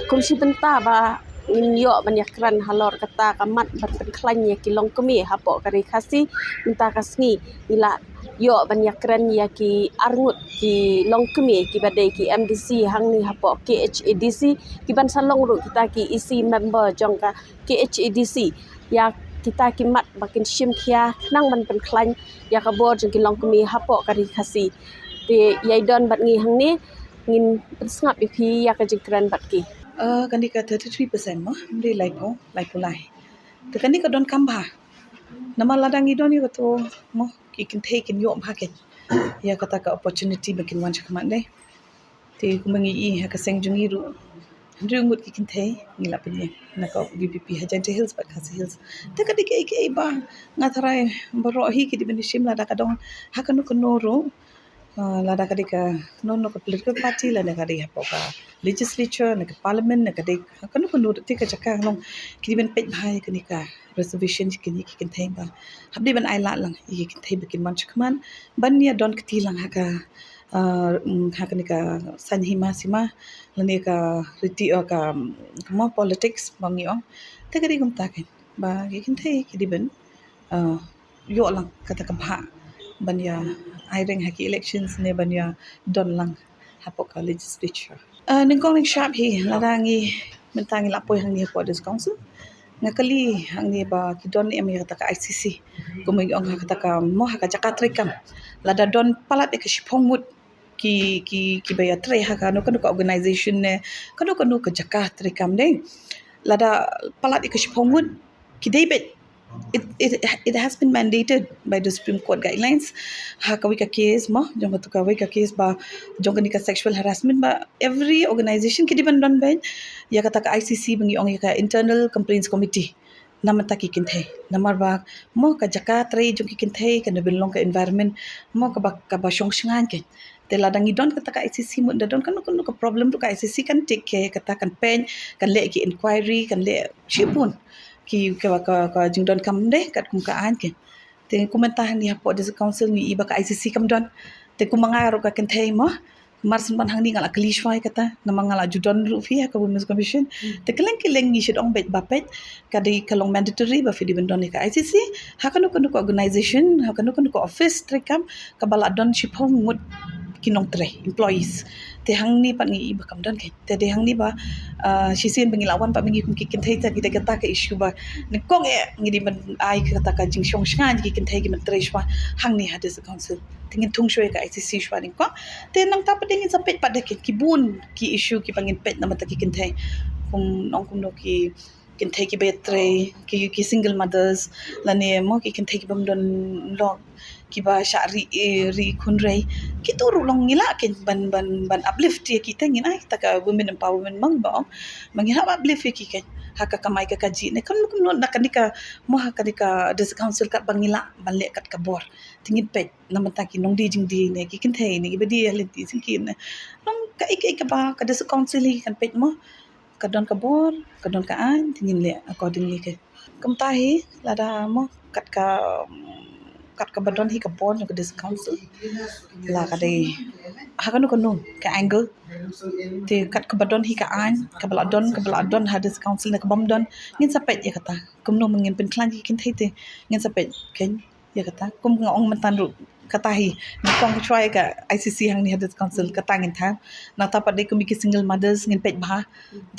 Komisi benta ba ngin yo banyakran halor kata kamat berpenklan ya kilong kemi hapo kari kasi benta kasngi ila yo banyakran ya ki arngut ki long kemi ki badai ki MDC hang ni hapo KHADC ki ban salong ru kita ki isi member jong ka KHADC ya kita kimat bakin shim kia nang ban penklan ya kabor jong ki long kemi hapo kari kasi ti yaidon bat ngi hang ni ngin pensngap ya ka jingkran bat ki Kandika 33% mo mri laipo lai. Te kandika don kamba. Nama ladang idon ni kato mo kikin take in yo packet. Ya kata ka opportunity bakin wan chakmat dai. Te kumangi I ha ka seng jungi ru. Ndri ngut kikin take ngila penye naka VPP Hajante Hills bat Khasi Hills. Te kandika ik ba ngatarai baro hi ki di benishim lada kadong hakanu konoro. Lada kadika no ka political party lada kadika poka legislature nak parliament nak kadai kanu ti ka cakang long kini ben pet bhai kanika reservation kini ki kan thai ba habdi ban ai la lang i ki thai bikin man chakman ban ya don kti lang haka kanika sanhima sima lani ka riti ka mo politics bangi ong te kadi kum takin ba ki kan thai ki ben yo lang kata ka bha ban ya airing haki elections ne ban ya don lang hapoka legislature ningkong ning sharp hi ladangi mentangi lapoi hang ni po this council ngakali hang ni ba kidon em ya kata ICC kumeng ong kata ka mo ha ka jakatrekam lada don palat e ka shipongmut ki baya tre ha ka no ka organization ne ka jakatrekam dei lada palat e ka shipongmut ki debet it has been mandated by the Supreme Court guidelines hakawi ka case mo jong ka kawi ka case ba jong ka sexual harassment ba every organization ki diban don ben ya kata ka ICC bangi ong ka internal complaints committee namata ki kinthe namar ba mo ka jakat re jong ki kinthe ka nabilong ka environment mo ka ba shong shangan ke te ladangi don kata ka ICC mo don kan ka problem tu ka ICC kan take care kata kan pen kan le ki inquiry kan le chipun ki ka jingdon kam de kat kum ka an ke te komentahan ni hapo des council ni iba ka ICC kam don te kumangaro ka kenthe mo marsin ban hang ni ngala klishwai kata namangala judon ru fi ka women's commission te keleng ni shid ong bet bapet ka de kalong mandatory ba fi di bendon ni ka ICC hakanu ko organization hakanu ko office trekam ka bala don shipong mut kinong tre employees te hang ni pat ngi iba kam don ke te de hang ni ba shisin bengilawan pa bengi kum kikin thai ta kita kata ka issue ba ni kong ngi di man ai kata ka jing shong shan ki kin thai ki man tre shwa hang ni hadis council tingin tung shwe ka ICC shwa ni ko te nang ta pa dingin sa pet pa de ki bun ki issue ki pangin pet na mata ki kin thai kum nong kum no ki kin thai ki betre ki single mothers lani mo ki kin thai ki bam don long ki ba syari ri kunrai ki tu long ngila ken ban uplift ya kita ngin ai taka women empowerment mang ba mangin ha uplift ki ken haka kamai ka kaji ne kan no nakanika mo hakanika this council kat bangila balik kat kabor tingin pet namata ki nong di jing di ne ki kin thai ne ki badi haliti sinkin nong ka ik ba ka this council kan pet mo kadon kabor kadon ka an tingin le accordingly ke kamtahi lada mo kat ka badon hi ka bon ko this council la ka dei hakanu kono ka angle te kat ka badon hi ka an ka bala don ha this council na ka bom don ngin sapet ya kata kumno mengin pen klan ki kin thai te ngin sapet ken ya kata kum ngong mantan ru kata hi ni kong try ka ICC hang ni this council kata ngin tha na ta pa de kum ki single mothers ngin pet ba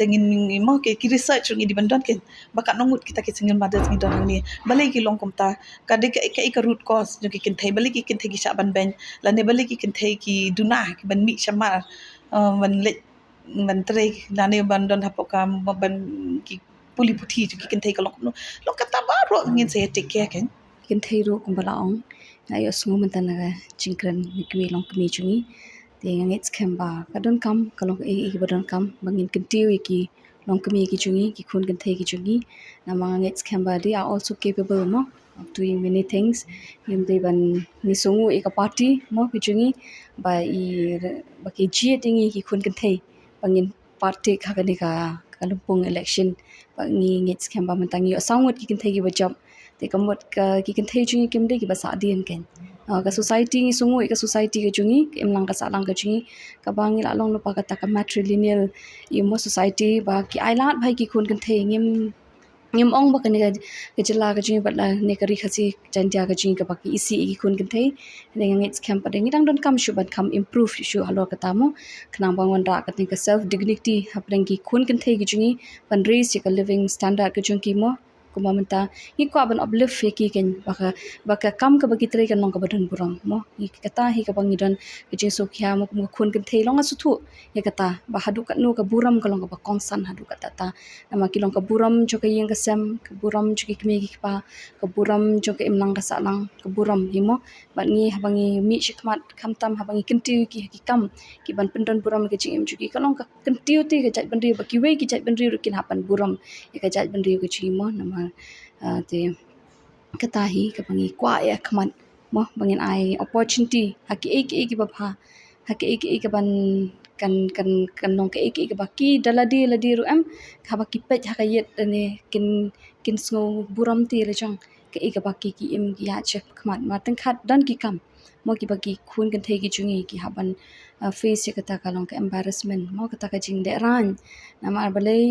dengin mo ki research ngi di bandon ken baka nongut kita ki single mothers ngi don hang ni balai ki long kum ta ka de ka root cause jo ki kin thai balai ki kin thai ki sha ban ben la ne balai ki kin thai ki duna ki ban mi shamar ban le ban tre la ne ban don hapoka ban ki puli puthi jo ki kin thai ka long kata ba ro ngin se take care ken kin thai ro kum bala ong ayo sungu mentan naga jingkran mikwi long kemi chungi te ngets khamba kadon kam kalong e badon kam bangin kentiu ki long kemi ki chungi ki khun kan thai ki chungi namang ngets khamba they are also capable no of doing many things him de ban ni sungu e ka party mo ki chungi ba ki ji tingi ki khun kan thai bangin party kha ka ni ka kalumpung election bangi ngets khamba mentangi asangot ki kan thai ki bajam te kamot ka ki kan thai chungi kim de ki ba sa dien ken ka society ngi sungui ka society ke jungi imlang ka salang ke jungi ka bangi la long lupa kata ka matrilineal imo society ba ki ailat bhai ki khun kan the ngim ong ba kan ke jela ka jungi batla ne ka ri khasi jantia ka jungi ka baki isi ki khun kan the ne ngit scam pa ding dang don kam shu bat kam improve shu halo ka tamo khnang bangon ra ka think self dignity hapring ki khun kan the ki jungi pan raise ka living standard ka jungi mo kuma menta hi ko ban uplift ki ken baka kam ka bagi tre kan long ka badun buram mo hi kata hi ka bangi don ke jing so kya mo kum khun kan thei long asu thu ya kata ba hadu ka no ka buram ka long ka ba kongsan hadu kata ta nama ki long ka buram jo ka yeng ka sem ka buram jo ki kme ki pa ka buram jo ka imlang ka salang ka buram hi mo bat ngi habangi mi shikmat kam tam habangi kinti ki kam ki ban pendon buram ke jing im ju ki ka long ka kinti ti ka jat ban ri ba ki we ki jat ban ri kin hapan buram ya ka jat ban ri ka chi mo nama te katahi ka bangi kwa ya khaman mo bangin ai opportunity haki ki bapha haki ka ban kan nong ka ka baki daladi ru am ka baki pet ha ka yet ne kin sngo buram ti le jong ka baki ki im ki ya che khaman ma tang khat dan ki kam mo ki baki khun kan thei ki chungi ki haban face ka ta ka long ka embarrassment mo ka ta ka jing de ran nama balai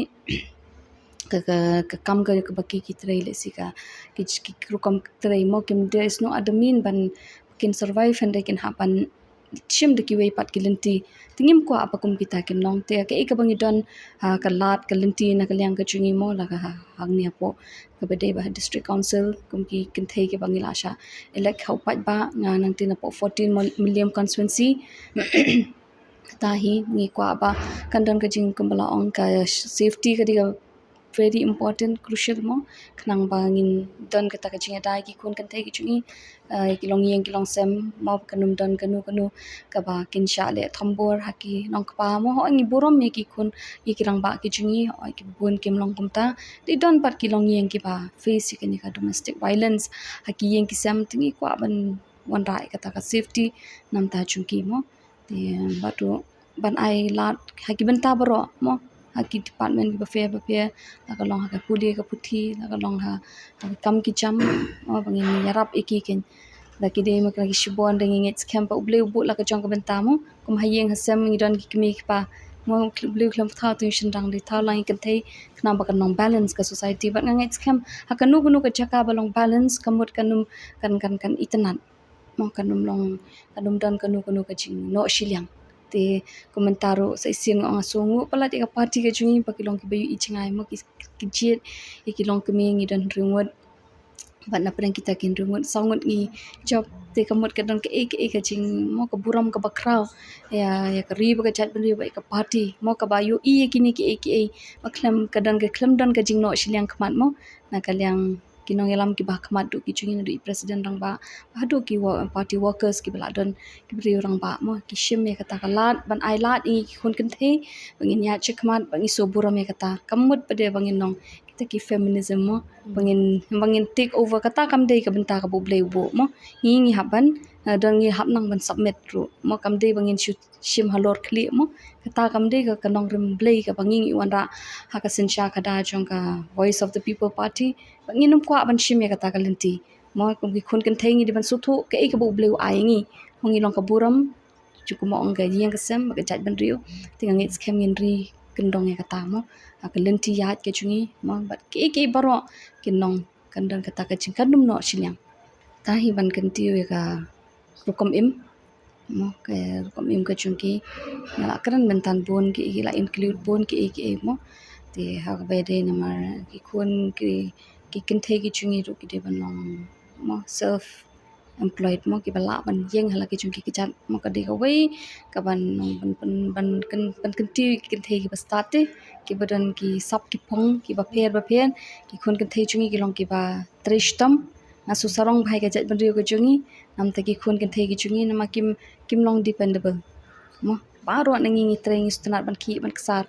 ka kam ka baki ki trai le sika ki kam trai mo kim there is no other mean ban kin survive and they can happen chim de ki way pat ki lenti tingim ko apakum kita kim nong te ka bangi don ka lat ka lenti na ka liang ka chungi mo la ka hang ni apo ka bede ba district council kum ki kin thei ke bangi la sha elect hau pat ba nga nang tin apo 14 million constituency tahi ngi kwa ba kandon ka jing kumbala ong ka safety ka diga very important crucial mo khnang bangin don ka ta ka jinga dai ki khun kan thei ki chungi ki long yeng ki long sem mo kanum don kanu ka ba kin sha le thombor haki nong pa mo ho ngi borom me ki khun ki kirang ba ki chungi oi ki bun kim long kumta ti don pat ki long yeng ki ba face ki ni ka domestic violence haki yeng ki sem tingi kwa ban wan rai ka ta ka safety nam ta chungi mo ti batu ban ai lat haki ban ta baro mo haki department ki bafe la ka long ha puli ka puthi la ka long ha kam ki cham mo bangin yarap iki ken la ki de ma ka shibon ding ngit scam pa uble ubu la ka chong ka benta mo kum hayeng hasam ngi don ki kmi pa mo blue klam tha tu shin dang de tha lang kan thei khna ba kan long balance ka society ba ngit scam ha kanu gunu ka chaka ba long balance kamut kanum kan itanan mo kanum long kanum don kanu ka ching no shiliang te komentaro sa ising ang sungu pala ti ka party ka jungi pakilong ki bayu ichingai mo ki jet ikilong kami ngi dan ringwat bat na preng kita kin ringwat sangut ngi job te kamot ka don ka ka jing mo ka buram ka bakraw ya ka ri ba ka chat bri ba ka party mo ka bayu kini ki maklam ka don ka klam don ka jing no shiliang khmat mo na kalyang kinong yalam ki bah khmat du ki chungi du president rang ba hadu ki party workers ki bala don ki bri rang ba mo ki shim me kata kalat ban ai lat i khun kan the bangin ya chikmat bangi so buram me kata kamut pade bangin nong kita ki feminism mo bangin take over kata kam dei ka benta ka boble bo mo ngi haban don ngi hap nang ban submit ru mo kam dei bangin shim halor khli mo kata kam dei ka kanong rim blei ka bangin i wan ra ha ka sinsha ka da jong ka voice of the people party bangin num kwa ban shim ya kata ka lenti mo kum ki khun kan thei ngi di ban suthu ka bo bleu ai ngi ngi long ka buram chuku mo ang ga yeng ka sem ka chat ban riu tinga ngi scam ngin ri kendong ya kata mo ka lenti ya ke chungi mo bat ki baro kinong kandang kata ka ching kanum no shilyang tahi ban kan tiu ya ka rukom im mo ka rukom im ka chungi ngala kran mentan bon ki la include bon ki mo te ha ba de namar ki khun ki kin thei ki chungi ru ki de ban long mo self employed mo ki bala ban yeng hala ki chungi ki chat mo ka de ka wei ka ban ban kan tiu ki kin thei ki ba start ki badan ki sap ki phong ki ba phen ki khun kan thei chungi ki long ki ba trishtam na su sarong bhai ka chat ban riu ka chungi nam ta ki khun kan thei ki chungi nama kim long dependable mo baro nangi ngi treng istunat ban ki ban ksar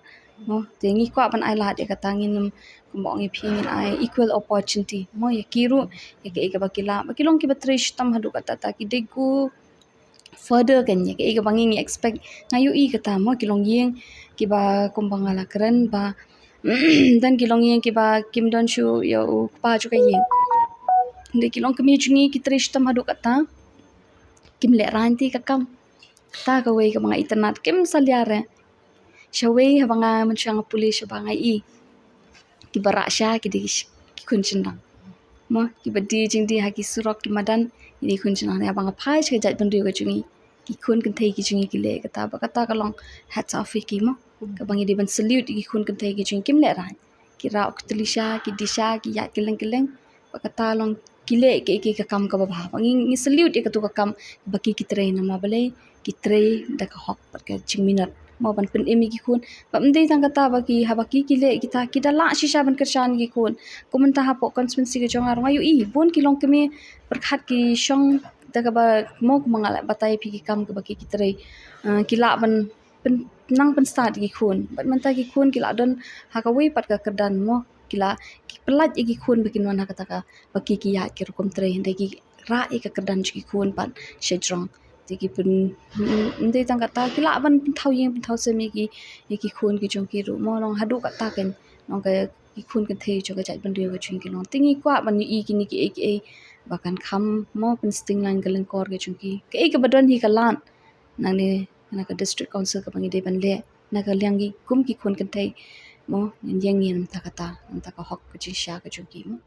mo te ngi kwa ban ai la de ka tangin kumbong ngi phing ai equal opportunity mo ya kiru ya ke ba kilong ki ba trishtam hadu kata ta ki de ku further kan ya ke bangi ngi expect ngayu kata mo kilong yeng ki ba kumbang ala keren ba dan kilong yeng ki ba kim don shu yo pa chu ka yeng de kilong kami chungi ki trishtam hadu kata kim le ran ti ka kam ta ka wei ka mga itanat kim salyare shawei habanga menchang pulis habanga I ki barak sha ki di ki kun chendang mo ki badi jing di ha ki surok ki madan ini kun chendang ne habanga phai che jat ban ri ka chungi ki kun kan thei ki chungi ki le kata ka long hats off ki mo ka bangi di ban salute ki kun kan thei ki chungi kim le ran ki ra ok tulisha ki disha ki ya keleng kata long ki le ki ka kam ka ba bangi ni salute ka tu ka kam baki ki train nama balai ki tray da ka hok pat ka chingminat mo ban pen emi ki kun bam dei tang kata baki habaki ki le kita ki da la shisha ban kershan ki kun kumen ta hapo conspiracy ke jong arang ayu I bon ki long kemi berkhat ki shong da ka ba mo mangala batai pi ki kam ka baki ki tray ki la ban pen nang pen start ki kun bat man ta ki kun ki la don ha ka wei pat ka kerdan mo kila ki pelat ki kun baki non ha kata ka baki ki ya ki rukum tray ndai ki ra ka kerdan ki kun pan shejrong ki pun ndai tang kata ki la ban thau yin thau se mi ki khun ki jong ki ru mo long hadu kata ken long ka ki khun kan thei jo ka jat ban ri ka chung ki long tingi kwa ban I ki ni ki bakan kham mo pen sting line ka lengkor ke chung ki ka badon hi ka lan nang ne na ka district council ka bangi de ban le na ka liang ki kum ki khun kan thei mo yang yen ta kata ta ka hok ka chi sha ka chung ki mo